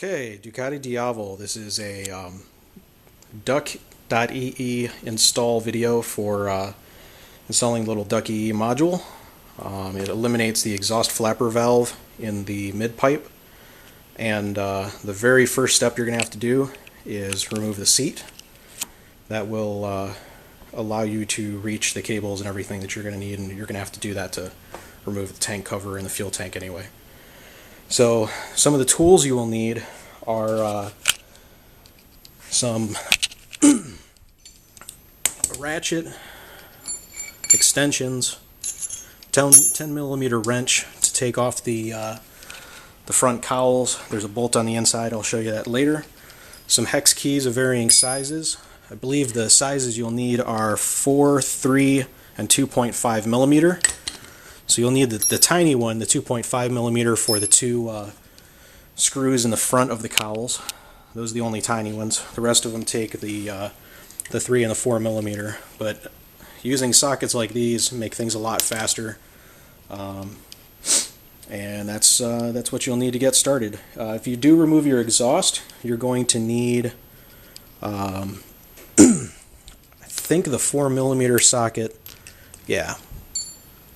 Okay, Ducati Diavel. This is a Duc.ee install video for installing the little Duc.ee module. It eliminates the exhaust flapper valve in the mid pipe, and the very first step you're going to have to do is remove the seat. That will allow you to reach the cables and everything that you're going to need, and you're going to have to do that to remove the tank cover and the fuel tank anyway. So some of the tools you will need are some a ratchet, extensions, 10mm wrench to take off the front cowls. There's a bolt on the inside, I'll show you that later. Some hex keys of varying sizes. I believe the sizes you'll need are 4, 3, and 2.5mm. So you'll need the tiny one, the 2.5mm, for the two screws in the front of the cowls. Those are the only tiny ones. The rest of them take the 3 and the 4mm. But using sockets like these make things a lot faster, and that's what you'll need to get started. If you do remove your exhaust, you're going to need I think the 4mm socket. Yeah.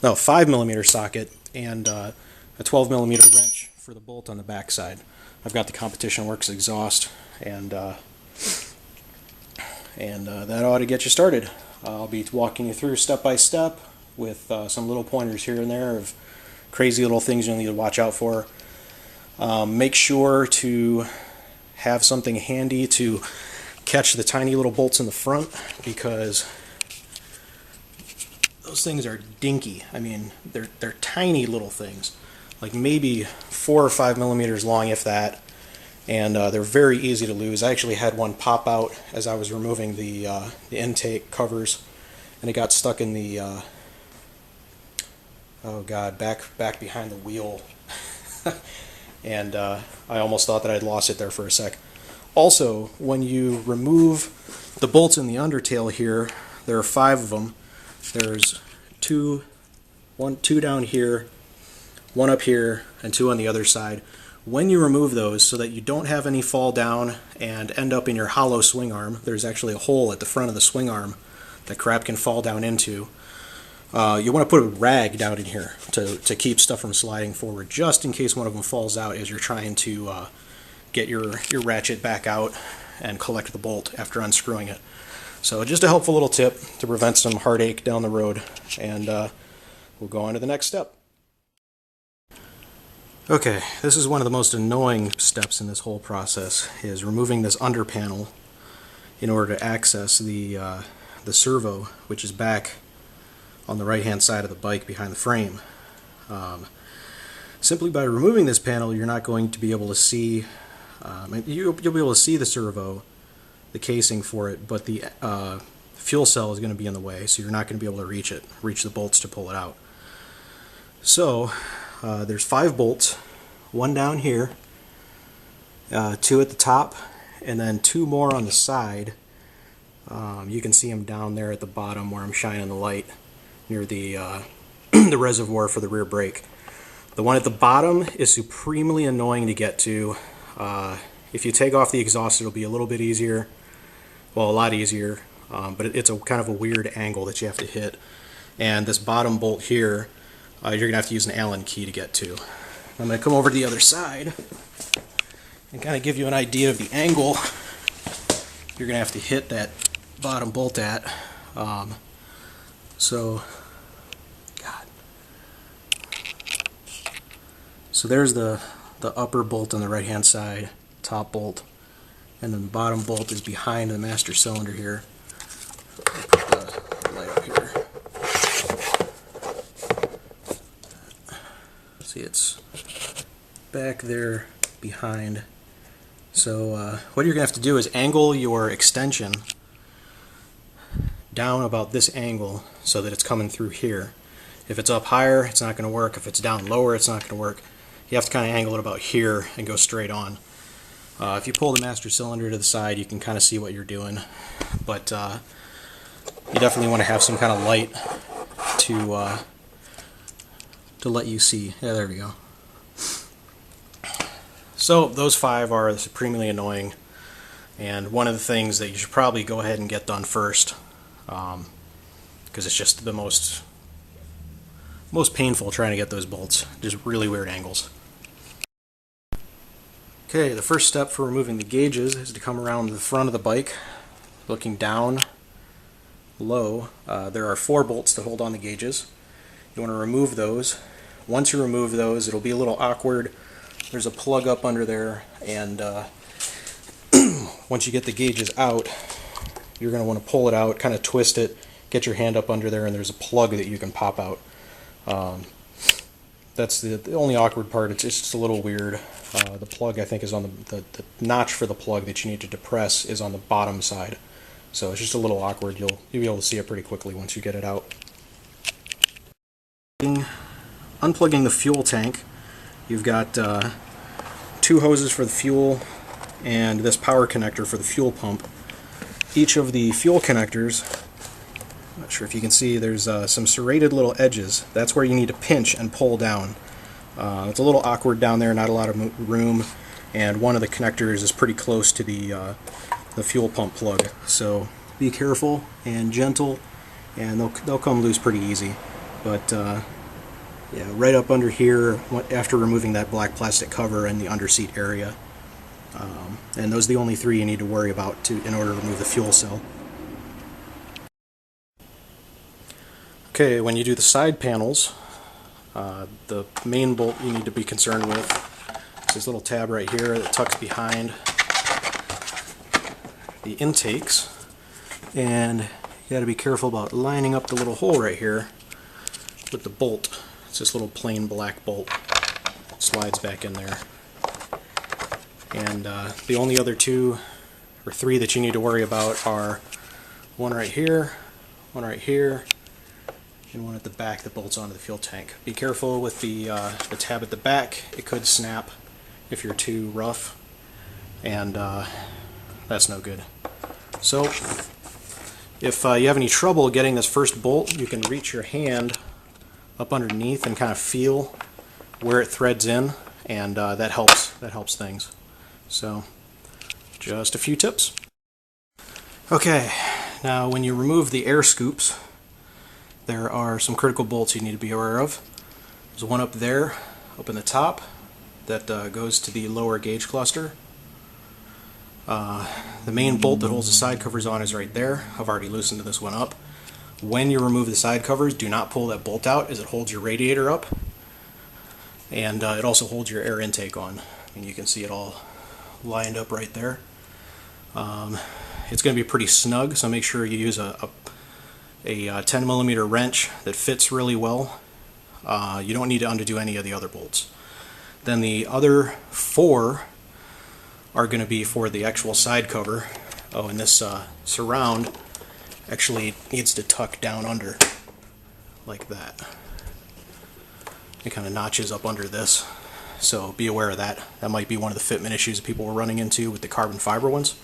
No, 5mm socket and a 12mm wrench for the bolt on the back side. I've got the Competition Works exhaust, and that ought to get you started. I'll be walking you through step by step with some little pointers here and there of crazy little things you'll need to watch out for. Make sure to have something handy to catch the tiny little bolts in the front, because those things are dinky. I mean, they're tiny little things, like maybe 4 or 5mm long, if that, and they're very easy to lose. I actually had one pop out as I was removing the intake covers, and it got stuck in the oh god, back behind the wheel, and I almost thought that I'd lost it there for a sec. Also, when you remove the bolts in the undertale here, there are 5 of them. There's two down here, 1 up here, and 2 on the other side. When you remove those, so that you don't have any fall down and end up in your hollow swing arm, there's actually a hole at the front of the swing arm that crap can fall down into. You want to put a rag down in here to keep stuff from sliding forward, just in case one of them falls out as you're trying to get your ratchet back out and collect the bolt after unscrewing it. So just a helpful little tip to prevent some heartache down the road, and we'll go on to the next step. Okay, this is one of the most annoying steps in this whole process, is removing this under panel in order to access the servo, which is back on the right hand side of the bike behind the frame. Simply by removing this panel, you're not going to be able to see, you'll be able to see the servo, the casing for it, but the fuel cell is going to be in the way, so you're not going to be able to reach the bolts to pull it out. So there's 5 bolts, 1 down here, 2 at the top, and then 2 more on the side. You can see them down there at the bottom where I'm shining the light, near the the reservoir for the rear brake. The one at the bottom is supremely annoying to get to. If you take off the exhaust, it'll be a little bit easier. Well, a lot easier, but it's a kind of a weird angle that you have to hit. And this bottom bolt here, you're going to have to use an Allen key to get to. I'm going to come over to the other side and kind of give you an idea of the angle you're going to have to hit that bottom bolt at. So there's the upper bolt on the right hand side, top bolt, and then the bottom bolt is behind the master cylinder here. Put the light up here. See, it's back there behind. So what you're going to have to do is angle your extension down about this angle so that it's coming through here. If it's up higher, it's not going to work. If it's down lower, it's not going to work. You have to kind of angle it about here and go straight on. If you pull the master cylinder to the side, you can kind of see what you're doing, but you definitely want to have some kind of light to let you see. Yeah, there we go. So those 5 are supremely annoying, and one of the things that you should probably go ahead and get done first, because it's just the most painful trying to get those bolts. Just really weird angles. Okay, the first step for removing the gauges is to come around the front of the bike, looking down low. There are 4 bolts to hold on the gauges. You want to remove those. Once you remove those, it'll be a little awkward. There's a plug up under there, and once you get the gauges out, you're going to want to pull it out, kind of twist it, get your hand up under there, and there's a plug that you can pop out. That's the only awkward part. It's just a little weird. The plug, I think, is on the notch for the plug that you need to depress is on the bottom side. So it's just a little awkward. You'll be able to see it pretty quickly once you get it out. Unplugging the fuel tank, you've got 2 hoses for the fuel and this power connector for the fuel pump. Each of the fuel connectors, I'm not sure if you can see, there's some serrated little edges. That's where you need to pinch and pull down. It's a little awkward down there, not a lot of room, and one of the connectors is pretty close to the fuel pump plug. So be careful and gentle, and they'll come loose pretty easy. But yeah, right up under here, after removing that black plastic cover and the underseat area. And those are the only 3 you need to worry about in order to remove the fuel cell. Okay, when you do the side panels, the main bolt you need to be concerned with is this little tab right here that tucks behind the intakes, and you got to be careful about lining up the little hole right here with the bolt. It's this little plain black bolt. It slides back in there. And the only other 2 or 3 that you need to worry about are one right here, and one at the back that bolts onto the fuel tank. Be careful with the tab at the back. It could snap if you're too rough, and that's no good. So if you have any trouble getting this first bolt, you can reach your hand up underneath and kind of feel where it threads in, and that helps things. So just a few tips. Okay, now when you remove the air scoops, there are some critical bolts you need to be aware of. There's one up there, up in the top, that goes to the lower gauge cluster. The main bolt that holds the side covers on is right there. I've already loosened this one up. When you remove the side covers, do not pull that bolt out, as it holds your radiator up, and it also holds your air intake on. And you can see it all lined up right there. It's going to be pretty snug, so make sure you use a 10mm wrench that fits really well. You don't need to undo any of the other bolts. Then the other 4 are going to be for the actual side cover. Oh, and this surround actually needs to tuck down under like that. It kind of notches up under this, so be aware of that. That might be one of the fitment issues that people were running into with the carbon fiber ones.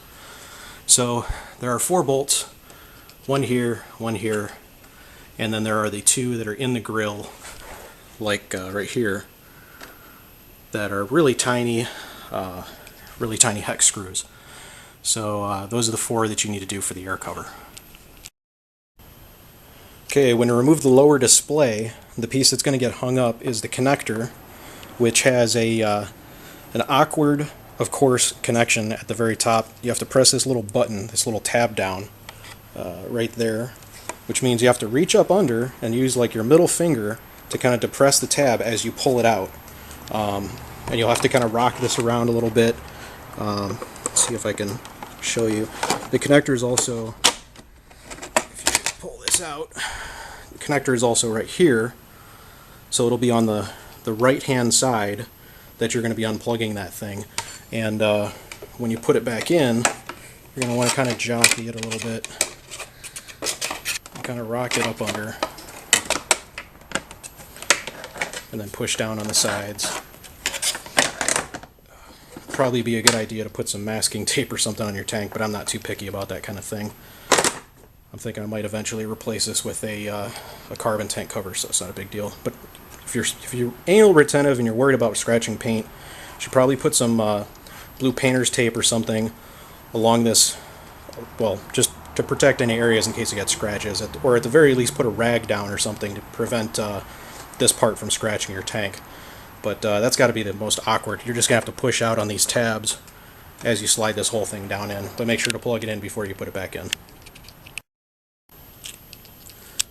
So there are 4 bolts, one here, and then there are the 2 that are in the grill, like right here, that are really tiny hex screws. So those are the 4 that you need to do for the air cover. Okay, when you remove the lower display, the piece that's going to get hung up is the connector, which has an awkward, of course, connection at the very top. You have to press this little button, this little tab down right there, which means you have to reach up under and use like your middle finger to kind of depress the tab as you pull it out. And you'll have to kind of rock this around a little bit. Let's see if I can show you. The connector is also, if you pull this out, the connector is also right here, so it'll be on the right hand side that you're going to be unplugging that thing. And when you put it back in, you're going to want to kind of jockey it a little bit and kind of rock it up under, and then push down on the sides. Probably be a good idea to put some masking tape or something on your tank, but I'm not too picky about that kind of thing. I'm thinking I might eventually replace this with a carbon tank cover, so it's not a big deal. But if you're anal retentive and you're worried about scratching paint, Should probably put some blue painter's tape or something along this, well, just to protect any areas in case it gets scratches, or at the very least put a rag down or something to prevent this part from scratching your tank. But that's got to be the most awkward. You're just going to have to push out on these tabs as you slide this whole thing down in, but make sure to plug it in before you put it back in.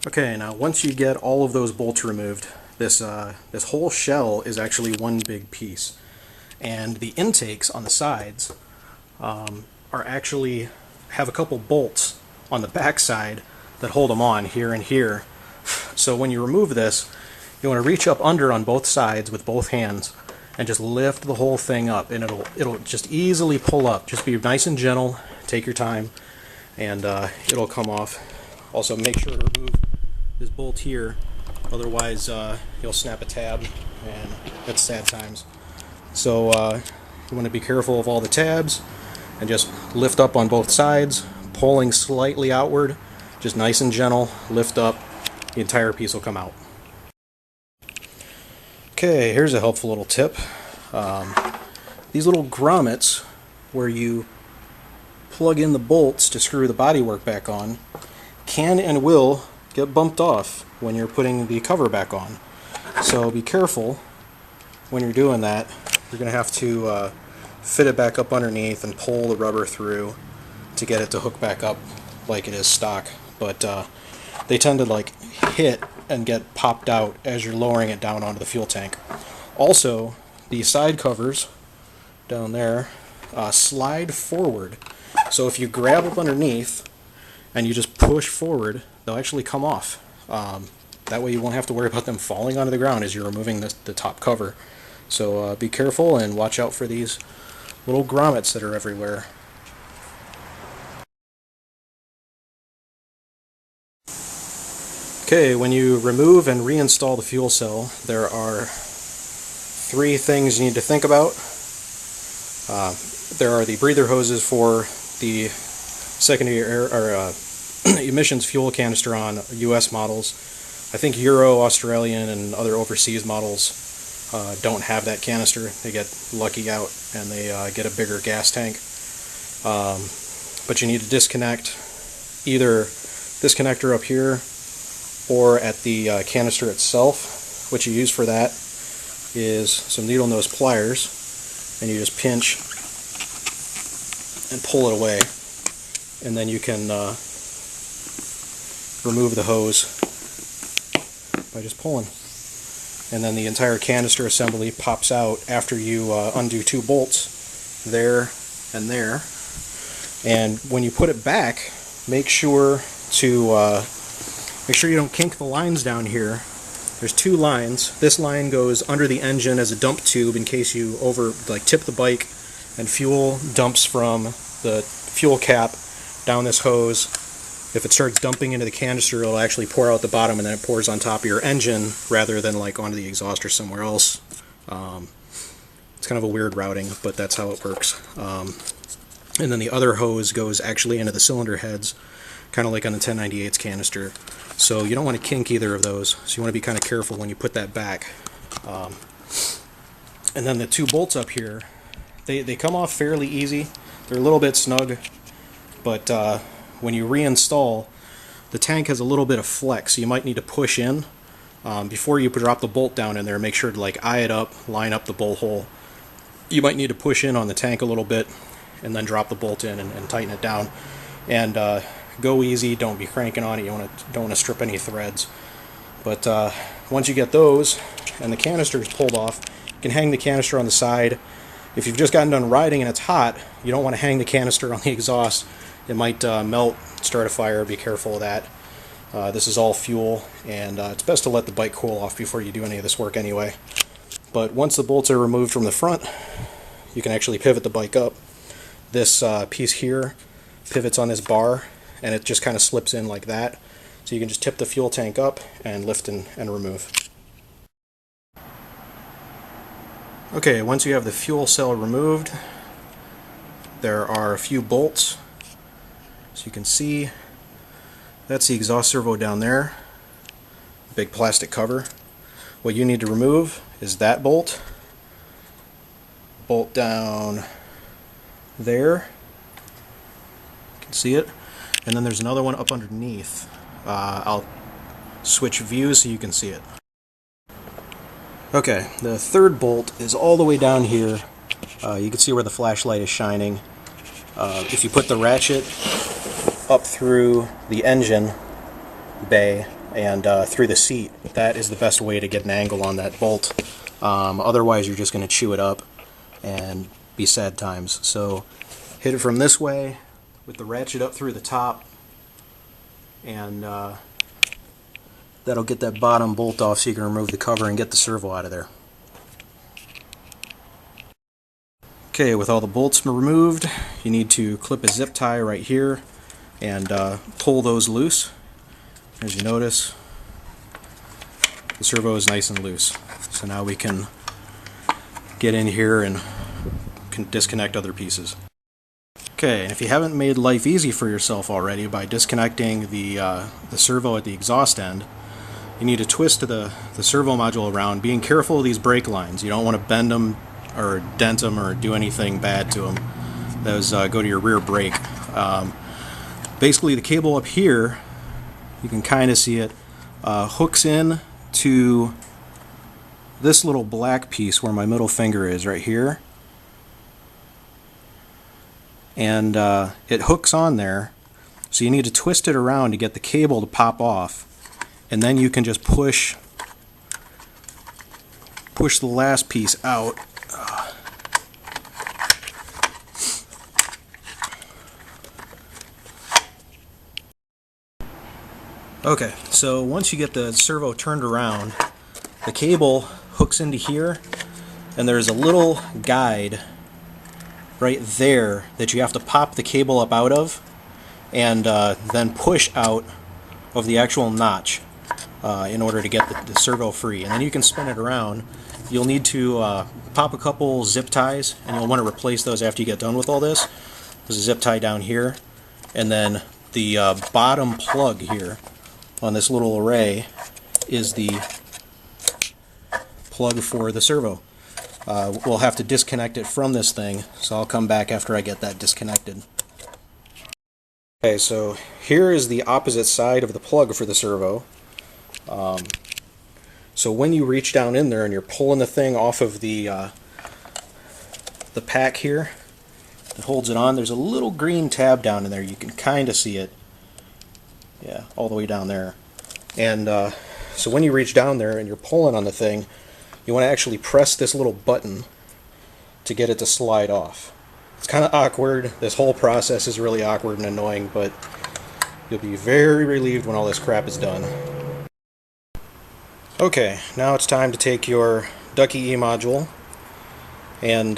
Okay, now once you get all of those bolts removed, this whole shell is actually one big piece. And the intakes on the sides are actually have a couple bolts on the back side that hold them on here and here. So when you remove this, you want to reach up under on both sides with both hands and just lift the whole thing up, and it'll just easily pull up. Just be nice and gentle, take your time, and it'll come off. Also make sure to remove this bolt here, otherwise you'll snap a tab, and that's sad times. So you want to be careful of all the tabs and just lift up on both sides, pulling slightly outward, just nice and gentle, lift up, the entire piece will come out. Okay, here's a helpful little tip. These little grommets where you plug in the bolts to screw the bodywork back on can and will get bumped off when you're putting the cover back on. So be careful when you're doing that. You're going to have to fit it back up underneath and pull the rubber through to get it to hook back up like it is stock. But they tend to like hit and get popped out as you're lowering it down onto the fuel tank. Also, the side covers down there slide forward. So if you grab up underneath and you just push forward, they'll actually come off. That way you won't have to worry about them falling onto the ground as you're removing the top cover. So be careful and watch out for these little grommets that are everywhere. Okay, when you remove and reinstall the fuel cell, there are 3 things you need to think about. There are the breather hoses for the secondary air or emissions fuel canister on US models. I think Euro, Australian, and other overseas models don't have that canister. They get lucky out and they get a bigger gas tank. But you need to disconnect either this connector up here or at the canister itself. What you use for that is some needle nose pliers, and you just pinch and pull it away, and then you can remove the hose by just pulling. And then the entire canister assembly pops out after you undo 2 bolts there and there. And when you put it back, make sure you don't kink the lines down here. There's 2 lines. This line goes under the engine as a dump tube in case you tip the bike and fuel dumps from the fuel cap down this hose. If it starts dumping into the canister, it'll actually pour out the bottom and then it pours on top of your engine rather than like onto the exhaust or somewhere else. It's kind of a weird routing, but that's how it works. And then the other hose goes actually into the cylinder heads, kind of like on the 1098's canister. So you don't want to kink either of those, so you want to be kind of careful when you put that back. And then the 2 bolts up here, they come off fairly easy. They're a little bit snug, but when you reinstall, the tank has a little bit of flex, so you might need to push in. Before you drop the bolt down in there, make sure to eye it up, line up the bolt hole. You might need to push in on the tank a little bit and then drop the bolt in and tighten it down. And go easy, don't be cranking on it, you don't want to strip any threads. But once you get those and the canister is pulled off, you can hang the canister on the side. If you've just gotten done riding and it's hot, you don't want to hang the canister on the exhaust. It might melt, start a fire, be careful of that. This is all fuel, and it's best to let the bike cool off before you do any of this work anyway. But once the bolts are removed from the front, you can actually pivot the bike up. This piece here pivots on this bar, and it just kind of slips in like that. So you can just tip the fuel tank up and lift and remove. Okay, once you have the fuel cell removed, there are a few bolts. So you can see that's the exhaust servo down there, big plastic cover. What you need to remove is that bolt, bolt down there. You can see it. And then there's another one up underneath. I'll switch views so you can see it. Okay, the third bolt is all the way down here. You can see where the flashlight is shining. If you put the ratchet up through the engine bay and through the seat, that is the best way to get an angle on that bolt. Otherwise you're just going to chew it up and be sad times. So hit it from this way with the ratchet up through the top, and that'll get that bottom bolt off so you can remove the cover and get the servo out of there. Okay, with all the bolts removed, you need to clip a zip tie right here and pull those loose. As you notice, the servo is nice and loose. So now we can get in here and can disconnect other pieces. Okay, and if you haven't made life easy for yourself already by disconnecting the servo at the exhaust end, you need to twist the servo module around, being careful of these brake lines. You don't want to bend them or dent them or do anything bad to them. Those go to your rear brake. Basically, the cable up here, you can kind of see it, hooks in to this little black piece where my middle finger is right here. And it hooks on there, so you need to twist it around to get the cable to pop off, and then you can just push the last piece out. Okay, so once you get the servo turned around, the cable hooks into here, and there's a little guide right there that you have to pop the cable up out of and then push out of the actual notch in order to get the servo free. And then you can spin it around. You'll need to pop a couple zip ties, and you'll want to replace those after you get done with all this. There's a zip tie down here, and then the bottom plug here on this little array is the plug for the servo. We'll have to disconnect it from this thing, so I'll come back after I get that disconnected. Okay, so here is the opposite side of the plug for the servo. So when you reach down in there and you're pulling the thing off of the pack here that holds it on, there's a little green tab down in there. You can kind of see it. Yeah, all the way down there. And so when you reach down there and you're pulling on the thing, you want to actually press this little button to get it to slide off. It's kind of awkward. This whole process is really awkward and annoying, but you'll be very relieved when all this crap is done. Okay, now it's time to take your Duc.ee module and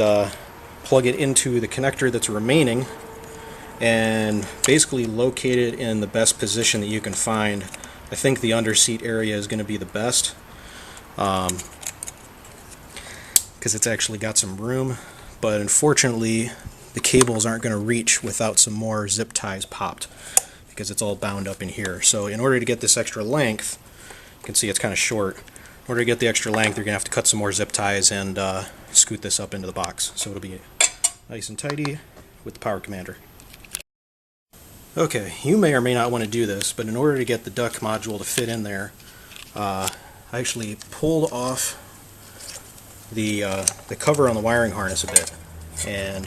plug it into the connector that's remaining and basically locate it in the best position that you can find. I think the under seat area is going to be the best because it's actually got some room, but unfortunately the cables aren't going to reach without some more zip ties popped because it's all bound up in here. So in order to get this extra length, you can see it's kind of short. In order to get the extra length, you're going to have to cut some more zip ties and scoot this up into the box, so it'll be nice and tidy with the power commander. Okay, you may or may not want to do this, but in order to get the Duc module to fit in there, I actually pulled off the cover on the wiring harness a bit, and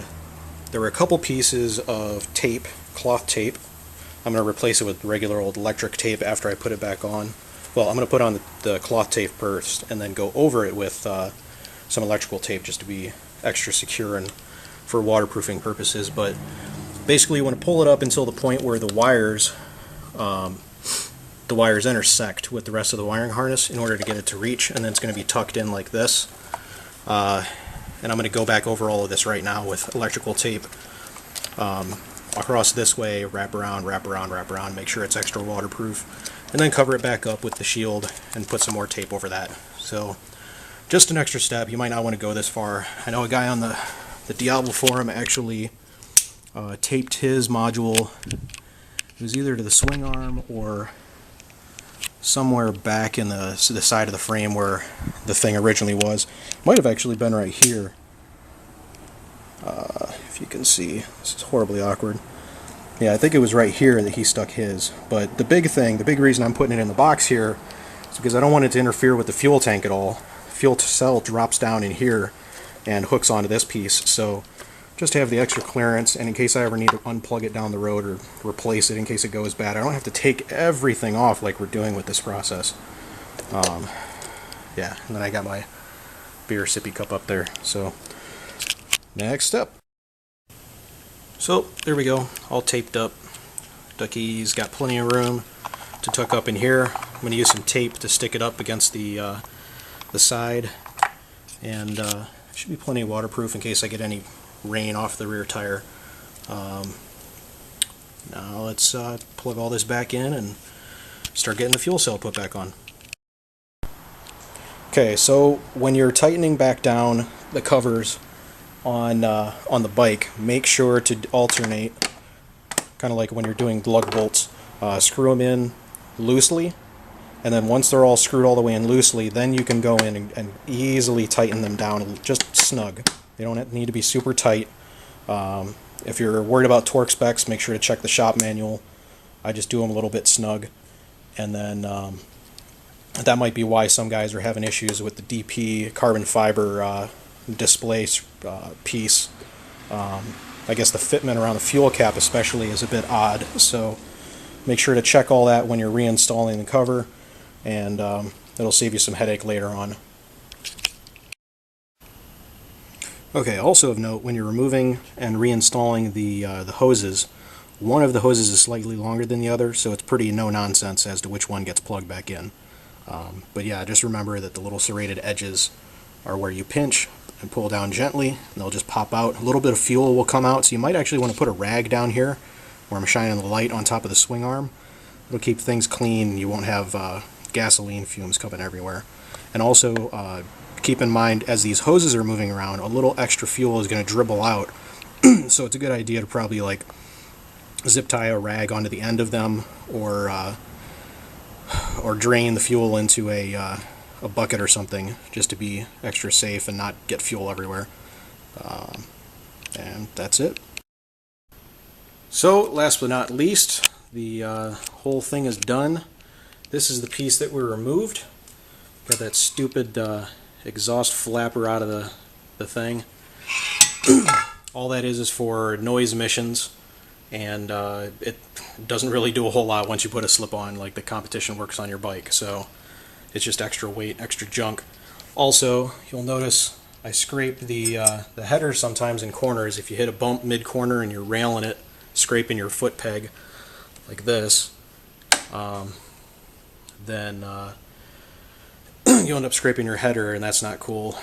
there were a couple pieces of tape, cloth tape. I'm going to replace it with regular old electric tape after I put it back on. Well, I'm going to put on the cloth tape first and then go over it with some electrical tape just to be extra secure and for waterproofing purposes. But basically you want to pull it up until the point where the wires intersect with the rest of the wiring harness in order to get it to reach, and then it's going to be tucked in like this. And I'm going to go back over all of this right now with electrical tape across this way, wrap around, make sure it's extra waterproof, and then cover it back up with the shield and put some more tape over that. So just an extra step. You might not want to go this far. I know a guy on the Diavel forum actually taped his module. It was either to the swing arm or somewhere back in the side of the frame where the thing originally was. Might have actually been right here. If you can see, this is horribly awkward. Yeah, I think it was right here that he stuck his. But the big reason I'm putting it in the box here is because I don't want it to interfere with the fuel tank at all. Fuel cell drops down in here and hooks onto this piece. So just to have the extra clearance, and in case I ever need to unplug it down the road or replace it in case it goes bad, I don't have to take everything off like we're doing with this process. Yeah, and then I got my beer sippy cup up there. So next step. So there we go, all taped up. Ducky's got plenty of room to tuck up in here. I'm going to use some tape to stick it up against the side, and it should be plenty waterproof in case I get any rain off the rear tire. Now let's plug all this back in and start getting the fuel cell put back on. Okay, so when you're tightening back down the covers on the bike, make sure to alternate, kind of like when you're doing lug bolts. Screw them in loosely, and then once they're all screwed all the way in loosely, then you can go in and easily tighten them down, just snug. They don't need to be super tight. If you're worried about torque specs, make sure to check the shop manual. I just do them a little bit snug, and then that might be why some guys are having issues with the DP carbon fiber display piece. I guess the fitment around the fuel cap especially is a bit odd, so make sure to check all that when you're reinstalling the cover, and it'll save you some headache later on. Okay, also of note, when you're removing and reinstalling the hoses, one of the hoses is slightly longer than the other, so it's pretty no-nonsense as to which one gets plugged back in. But yeah, just remember that the little serrated edges are where you pinch and pull down gently, and they'll just pop out. A little bit of fuel will come out, so you might actually want to put a rag down here where I'm shining the light on top of the swing arm. It'll keep things clean. You won't have gasoline fumes coming everywhere. And also, keep in mind, as these hoses are moving around, a little extra fuel is going to dribble out. So it's a good idea to probably like zip tie a rag onto the end of them, or drain the fuel into a bucket or something, just to be extra safe and not get fuel everywhere. And that's it. So last but not least, the whole thing is done. This is the piece that we removed. Got that stupid exhaust flapper out of the thing. All that is for noise emissions, and it doesn't really do a whole lot once you put a slip on like the competition works on your bike, so it's just extra weight, extra junk. Also, you'll notice I scrape the header sometimes in corners. If you hit a bump mid-corner and you're railing it, scraping your foot peg like this, then you end up scraping your header, and that's not cool.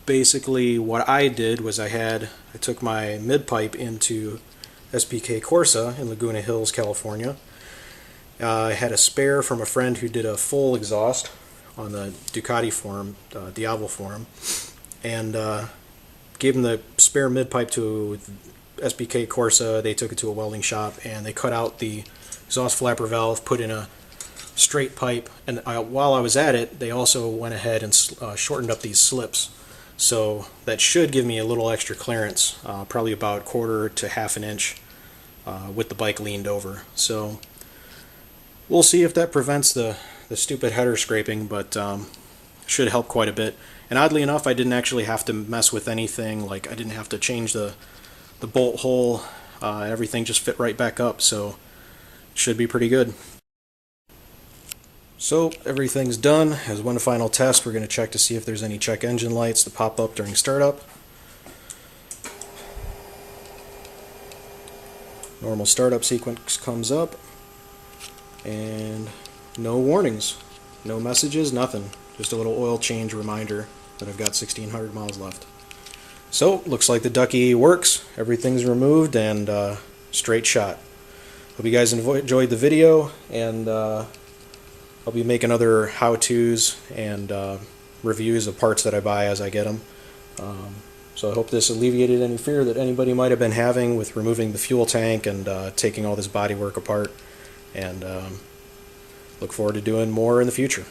Basically, what I did was I took my mid-pipe into SPK Corsa in Laguna Hills, California. I had a spare from a friend who did a full exhaust on the Ducati form, Diavel form, and gave him the spare mid-pipe to SPK Corsa. They took it to a welding shop, and they cut out the exhaust flapper valve, put in a straight pipe, and while I was at it, they also went ahead and shortened up these slips. So that should give me a little extra clearance, probably about 1/4 to 1/2 inch with the bike leaned over. So we'll see if that prevents the stupid header scraping, but should help quite a bit. And oddly enough, I didn't actually have to mess with anything. Like, I didn't have to change the bolt hole. Everything just fit right back up, so it should be pretty good. So everything's done. As one final test, we're going to check to see if there's any check engine lights that pop up during startup. Normal startup sequence comes up, and no warnings, no messages, nothing. Just a little oil change reminder that I've got 1,600 miles left. So looks like the Duc.ee works. Everything's removed and straight shot. Hope you guys enjoyed the video, and I'll be making other how-tos and reviews of parts that I buy as I get them. So I hope this alleviated any fear that anybody might have been having with removing the fuel tank and taking all this bodywork apart. And look forward to doing more in the future.